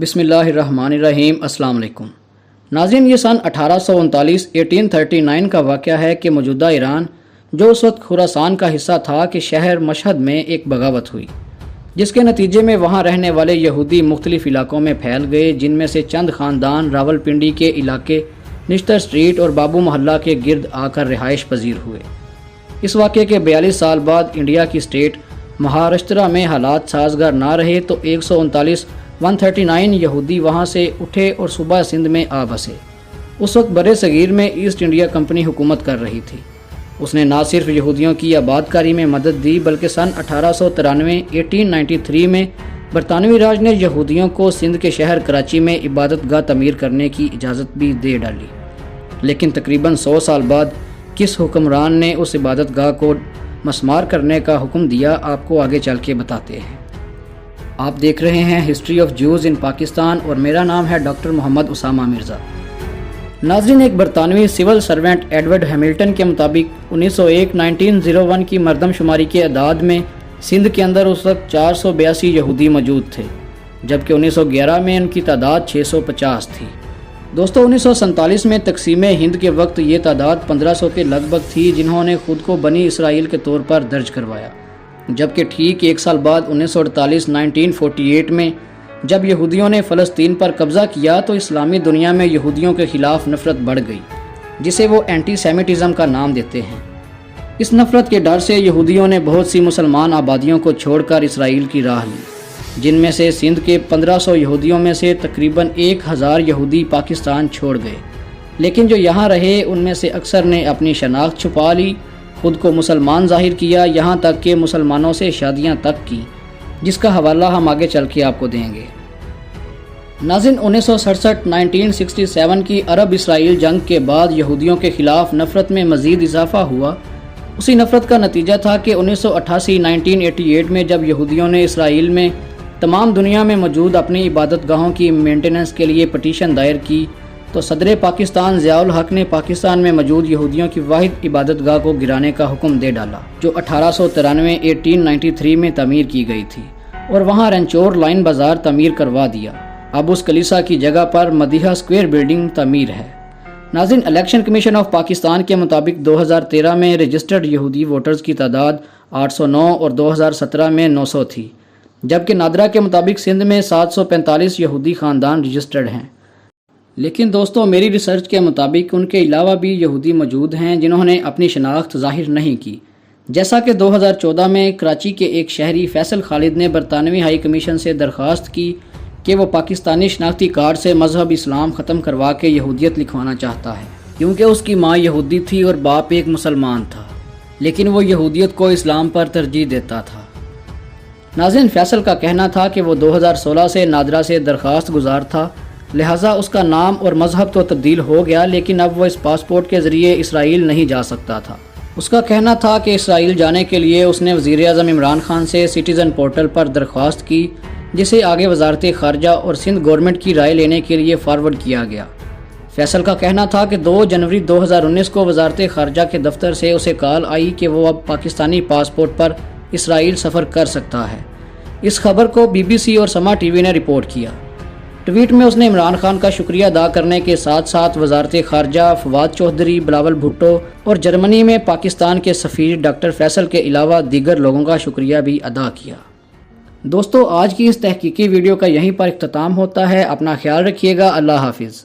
بسم اللہ الرحمن الرحیم۔ السلام علیکم ناظرین، یہ سن 1839 کا واقعہ ہے کہ موجودہ ایران جو اس وقت خراسان کا حصہ تھا کہ شہر مشہد میں ایک بغاوت ہوئی، جس کے نتیجے میں وہاں رہنے والے یہودی مختلف علاقوں میں پھیل گئے، جن میں سے چند خاندان راول پنڈی کے علاقے نشتر اسٹریٹ اور بابو محلہ کے گرد آ کر رہائش پذیر ہوئے۔ اس واقعے کے 42 سال بعد انڈیا کی اسٹیٹ مہاراشٹرا میں حالات سازگار نہ رہے تو 139 یہودی وہاں سے اٹھے اور صوبہ سندھ میں آ بسے۔ اس وقت برے صغیر میں ایسٹ انڈیا کمپنی حکومت کر رہی تھی۔ اس نے نہ صرف یہودیوں کی آباد کاری میں مدد دی بلکہ سن 1893 میں برطانوی راج نے یہودیوں کو سندھ کے شہر کراچی میں عبادت گاہ تعمیر کرنے کی اجازت بھی دے ڈالی، لیکن تقریباً 100 سال بعد کس حکمران نے اس عبادت گاہ کو مسمار کرنے کا حکم دیا، آپ کو آگے چل کے بتاتے ہیں۔ آپ دیکھ رہے ہیں ہسٹری آف جوز ان پاکستان اور میرا نام ہے ڈاکٹر محمد اسامہ مرزا۔ ناظرین، ایک برطانوی سول سرونٹ ایڈورڈ ہیملٹن کے مطابق 1901 کی مردم شماری کے اعداد میں سندھ کے اندر اس وقت 482 یہودی موجود تھے، جبکہ 1911 میں ان کی تعداد 650 تھی۔ دوستو، 1947 میں تقسیم ہند کے وقت یہ تعداد 1500 کے لگ بھگ تھی، جنہوں نے خود کو بنی اسرائیل کے طور پر درج کروایا، جبکہ ٹھیک ایک سال بعد 1948 میں جب یہودیوں نے فلسطین پر قبضہ کیا تو اسلامی دنیا میں یہودیوں کے خلاف نفرت بڑھ گئی، جسے وہ اینٹی سیمیٹزم کا نام دیتے ہیں۔ اس نفرت کے ڈر سے یہودیوں نے بہت سی مسلمان آبادیوں کو چھوڑ کر اسرائیل کی راہ لی، جن میں سے سندھ کے 1500 یہودیوں میں سے تقریباً 1000 یہودی پاکستان چھوڑ گئے، لیکن جو یہاں رہے ان میں سے اکثر نے اپنی شناخت چھپا لی، خود کو مسلمان ظاہر کیا، یہاں تک کہ مسلمانوں سے شادیاں تک کی، جس کا حوالہ ہم آگے چل کے آپ کو دیں گے۔ ناظرین، 1967 کی عرب اسرائیل جنگ کے بعد یہودیوں کے خلاف نفرت میں مزید اضافہ ہوا۔ اسی نفرت کا نتیجہ تھا کہ 1988 میں جب یہودیوں نے اسرائیل میں تمام دنیا میں موجود اپنی عبادت گاہوں کی مینٹیننس کے لیے پٹیشن دائر کی تو صدر پاکستان ضیاء الحق نے پاکستان میں موجود یہودیوں کی واحد عبادت گاہ کو گرانے کا حکم دے ڈالا، جو 1893 میں تعمیر کی گئی تھی، اور وہاں رنچور لائن بازار تعمیر کروا دیا۔ اب اس کلیسا کی جگہ پر مدیحہ اسکوائر بلڈنگ تعمیر ہے۔ ناظرین، الیکشن کمیشن آف پاکستان کے مطابق 2013 میں رجسٹرڈ یہودی ووٹرز کی تعداد 809 اور 2017 میں 900 تھی، جبکہ نادرا کے مطابق سندھ میں 745 یہودی خاندان رجسٹرڈ ہیں۔ لیکن دوستوں، میری ریسرچ کے مطابق ان کے علاوہ بھی یہودی موجود ہیں جنہوں نے اپنی شناخت ظاہر نہیں کی، جیسا کہ 2014 میں کراچی کے ایک شہری فیصل خالد نے برطانوی ہائی کمیشن سے درخواست کی کہ وہ پاکستانی شناختی کارڈ سے مذہب اسلام ختم کروا کے یہودیت لکھوانا چاہتا ہے، کیونکہ اس کی ماں یہودی تھی اور باپ ایک مسلمان تھا، لیکن وہ یہودیت کو اسلام پر ترجیح دیتا تھا۔ ناظرین، فیصل کا کہنا تھا کہ وہ 2016 سے نادرا سے درخواست گزار تھا، لہٰذا اس کا نام اور مذہب تو تبدیل ہو گیا، لیکن اب وہ اس پاسپورٹ کے ذریعے اسرائیل نہیں جا سکتا تھا۔ اس کا کہنا تھا کہ اسرائیل جانے کے لیے اس نے وزیر اعظم عمران خان سے سٹیزن پورٹل پر درخواست کی، جسے آگے وزارت خارجہ اور سندھ گورنمنٹ کی رائے لینے کے لیے فارورڈ کیا گیا۔ فیصل کا کہنا تھا کہ 2 جنوری 2019 کو وزارت خارجہ کے دفتر سے اسے کال آئی کہ وہ اب پاکستانی پاسپورٹ پر اسرائیل سفر کر سکتا ہے۔ اس خبر کو BBC اور سما ٹی وی نے رپورٹ کیا۔ ٹویٹ میں اس نے عمران خان کا شکریہ ادا کرنے کے ساتھ ساتھ وزارت خارجہ، فواد چودھری، بلاول بھٹو اور جرمنی میں پاکستان کے سفیر ڈاکٹر فیصل کے علاوہ دیگر لوگوں کا شکریہ بھی ادا کیا۔ دوستو، آج کی اس تحقیقی ویڈیو کا یہیں پر اختتام ہوتا ہے۔ اپنا خیال رکھیے گا۔ اللہ حافظ۔